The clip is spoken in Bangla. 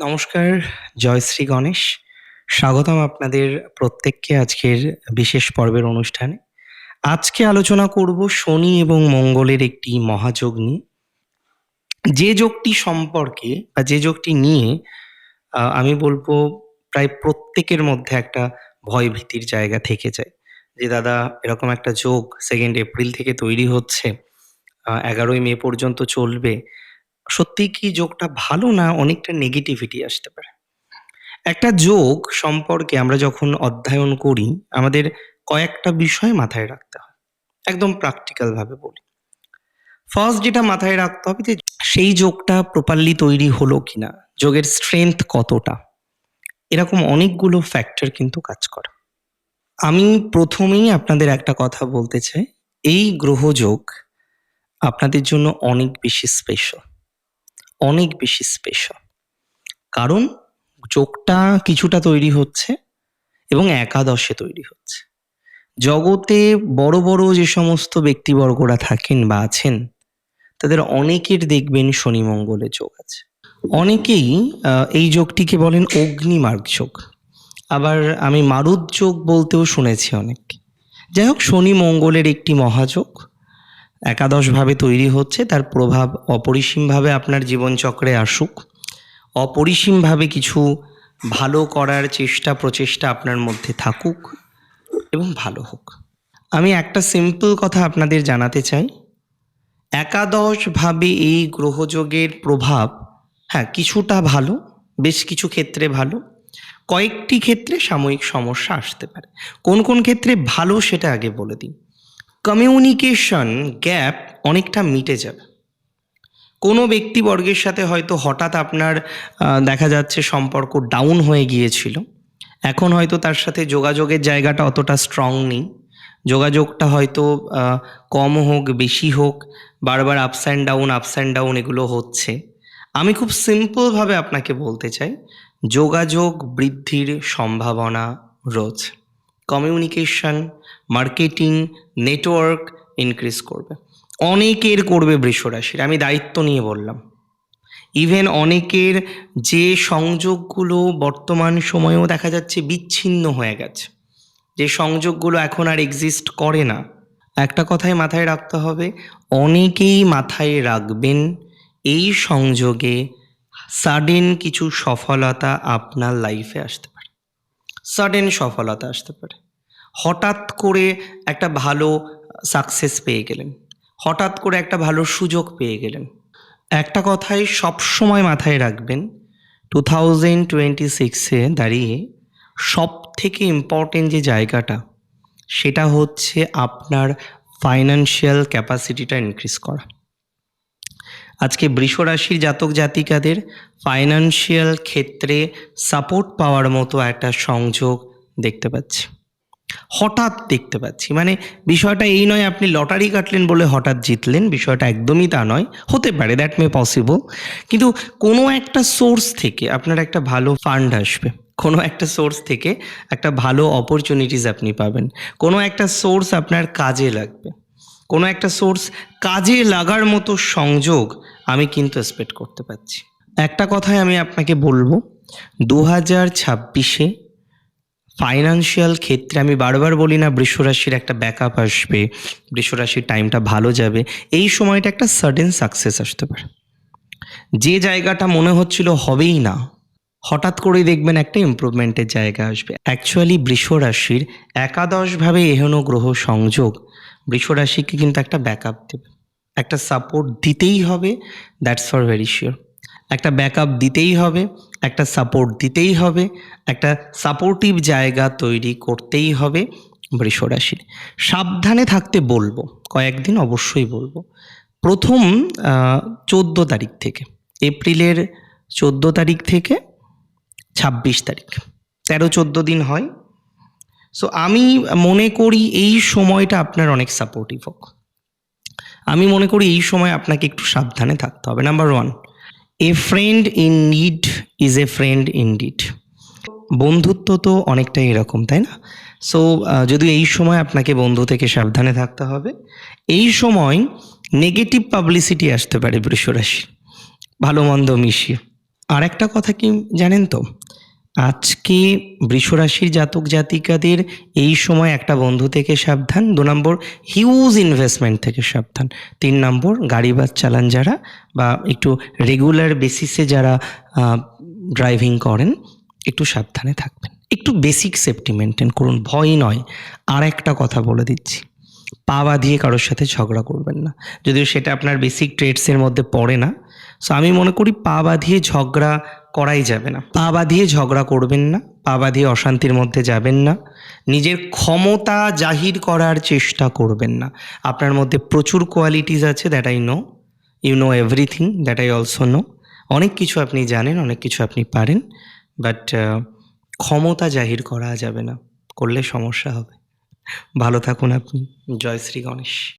নমস্কার, জয় শ্রী গণেশ। স্বাগতম আপনাদের প্রত্যেককে আজকের বিশেষ পর্বের অনুষ্ঠানে। আজকে আলোচনা করব শনি এবং মঙ্গলের একটি মহাযোগ নিয়ে। যে যোগটি সম্পর্কে বা যে যোগটি নিয়ে আমি বলবো প্রায় প্রত্যেকের মধ্যে একটা ভয়-ভীতির জায়গা থেকে যায়। যে দাদা এরকম একটা যোগ 2nd এপ্রিল থেকে তৈরি হচ্ছে, 11ই মে পর্যন্ত চলবে। সত্যিই কি যোগটা ভালো না অনেকটা নেগেটিভিটি আসতে পারে? একটা যোগ সম্পর্কে আমরা যখন অধ্যয়ন করি, আমাদের কয়েকটা বিষয় মাথায় রাখতে হয়। একদম প্র্যাকটিক্যাল ভাবে বলি। ফার্স্ট যেটা মাথায় রাখতে হবে যে সেই যোগটা প্রপারলি তৈরি হলো কিনা, যোগের স্ট্রেংথ কতটা, এরকম অনেকগুলো ফ্যাক্টর কিন্তু কাজ করে। আমি প্রথমেই আপনাদের একটা কথা বলতে চাই, এই গ্রহযোগ আপনাদের জন্য অনেক বেশি স্পেশাল, অনেক বেশি স্পেশাল। কারণ যোগটা কিছুটা তৈরি হচ্ছে এবং একাদশে তৈরি হচ্ছে। জগতে বড় বড় যে সমস্ত ব্যক্তিবর্গরা থাকেন বা আছেন, তাদের অনেকের দেখবেন শনি মঙ্গলের যোগ আছে। অনেকেই এই যোগটিকে বলেন অগ্নিমার্গ যোগ, আবার আমি মারুত যোগ বলতেও শুনেছি অনেক। যাই হোক, শনি মঙ্গলের একটি মহাযোগ একাদশভাবে তৈরি হচ্ছে। তার প্রভাব অপরিসীমভাবে আপনার জীবনচক্রে আসুক, অপরিসীমভাবে কিছু ভালো করার চেষ্টা প্রচেষ্টা আপনার মধ্যে থাকুক এবং ভালো হোক। আমি একটা সিম্পল কথা আপনাদের জানাতে চাই, একাদশভাবে এই গ্রহযোগের প্রভাব কিছুটা ভালো, বেশ কিছু ক্ষেত্রে ভালো, কয়েকটি ক্ষেত্রে সাময়িক সমস্যা আসতে পারে। কোন কোন ক্ষেত্রে ভালো সেটা আগে বলে দিই। কমিউনিকেশন গ্যাপ অনেকটা মিটে যাবে। কোনো ব্যক্তিবর্গের সাথে হয়তো হঠাৎ আপনার দেখা যাচ্ছে সম্পর্ক ডাউন হয়ে গিয়েছিল, এখন হয়তো তার সাথে যোগাযোগের জায়গাটা অতটা স্ট্রং নেই। যোগাযোগটা হয়তো কম হোক বেশি হোক, বারবার আপস অ্যান্ড ডাউন এগুলো হচ্ছে। আমি খুব সিম্পলভাবে আপনাকে বলতে চাই, যোগাযোগ বৃদ্ধির সম্ভাবনা রয়েছে। কমিউনিকেশন, মার্কেটিং, নেটওয়ার্ক ইনক্রিজ করবে। অনেকের করবে বৃষ রাশির, আমি দায়িত্ব নিয়ে বললাম। ইভেন অনেকের যে সংযোগগুলো বর্তমান সময়েও দেখা যাচ্ছে বিচ্ছিন্ন হয়ে গেছে, যে সংযোগগুলো এখন আর এক্সিস্ট করে না, একটা কথাই মাথায় রাখতে হবে, অনেকেই মাথায় রাখবেন এই সংযোগে সাডেন কিছু সফলতা আপনার লাইফে আসতে পারে। সাডেন সফলতা আসতে পারে। হঠাৎ করে একটা ভালো সাকসেস পেয়ে গেলেন, হঠাৎ করে একটা ভালো সুযোগ পেয়ে গেলেন। একটা কথাই সবসময় মাথায় রাখবেন, 2026-এ দাঁড়িয়ে সব থেকে ইম্পর্টেন্ট যে জায়গাটা, সেটা হচ্ছে আপনার ফাইন্যান্সিয়াল ক্যাপাসিটিটা ইনক্রিজ করা। আজকে বৃষ রাশির জাতক জাতিকাদের ফাইন্যান্সিয়াল ক্ষেত্রে সাপোর্ট পাওয়ার মতো একটা সংযোগ দেখতে পাচ্ছি, হঠাৎ দেখতে পাচ্ছি। মানে বিষয়টা এই নয় আপনি লটারি কাটলেন বলে হঠাৎ জিতলেন, বিষয়টা একদমই তা নয়। হতে পারে, দ্যাট মে পসিবল, কিন্তু কোনো একটা সোর্স থেকে আপনার একটা ভালো ফান্ড আসবে, কোনো একটা সোর্স থেকে একটা ভালো অপরচুনিটিস আপনি পাবেন, কোনো একটা সোর্স আপনার কাজে লাগবে, কোনো একটা সোর্স কাজে লাগার মতো সংযোগ আমি কিন্তু এক্সপেক্ট করতে পারছি। একটা কথাই আমি আপনাকে বলবো, 2026-এ ফাইন্যান্সিয়াল ক্ষেত্রে আমি বারবার বলি না বৃষ রাশির একটা ব্যাকআপ আসবে, বৃষ রাশির টাইমটা ভালো যাবে, এই সময়টা একটা সাডেন সাকসেস আসতে পারে। যে জায়গাটা মনে হচ্ছিল হবেই না, হঠাৎ করেই দেখবেন একটা ইমপ্রুভমেন্টের জায়গা আসবে। অ্যাকচুয়ালি বৃষ রাশির একাদশভাবে এহেন গ্রহ সংযোগ বৃষ রাশিকে কিন্তু একটা ব্যাকআপ দেবে, একটা সাপোর্ট দিতেই হবে, দ্যাটস ফর ভেরি শিওর। একটা ব্যাকআপ দিতেই হবে, একটা সাপোর্ট দিতেই হবে, একটা সাপোর্টিভ জায়গা তৈরি করতেই হবে বৃষ রাশির। সাবধানে থাকতে বলবো, কয়েকদিন অবশ্যই বলবো। প্রথম 14 তারিখ থেকে, এপ্রিলের 14 তারিখ থেকে 26 তারিখ, 13-14 দিন হয়। সো আমি মনে করি এই সময়টা আপনার অনেক সাপোর্টিভ হোক। আমি মনে করি এই সময় আপনাকে একটু সাবধানে থাকতে হবে। Number 1, a friend in need is a friend indeed. বন্ধুত্ব তো অনেকটাই এরকম, তাই না? সো যদি এই সময় আপনাকে বন্ধু থেকে সাবধানে থাকতে হবে। এই সময় নেগেটিভ পাবলিসিটি আসতে পারে বৃষ রাশি, ভালো মন্দ মিশিয়ে। আরেকটা কথা কি জানেন তো? আজকে বৃষরাশির জাতক জাতিকাদের এই সময় একটা বন্ধু থেকে সাবধান, ২ নম্বর হিউজ ইনভেস্টমেন্ট থেকে সাবধান, ৩ নম্বর গাড়ি বাস চালান যারা বা একটু রেগুলার বেসিসে যারা আ ড্রাইভিং করেন, একটু সাবধানে থাকবেন। একটু বেসিক সেফটি মেইনটেইন করুন, ভয় নয়। আরেকটা কথা বলে দিচ্ছি, পা বাঁধিয়ে কারোর সাথে ঝগড়া করবেন না। যদিও সেটা আপনার বেসিক ট্রেটসের মধ্যে পড়ে না। সো আমি মনে করি পা বাঁধিয়ে ঝগড়া করাই যাবে না। পা বাঁধিয়ে ঝগড়া করবেন না, পা বাঁধিয়ে অশান্তির মধ্যে যাবেন না। নিজের ক্ষমতা জাহির করার চেষ্টা করবেন না। আপনার মধ্যে প্রচুর কোয়ালিটিস আছে, that I know. You know everything, that I also know. অনেক কিছু আপনি জানেন, অনেক কিছু আপনি পারেন। বাট ক্ষমতা জাহির করা যাবে না। করলে সমস্যা হবে। ভালো থাকুন আপনি। জয় শ্রী গণেশ।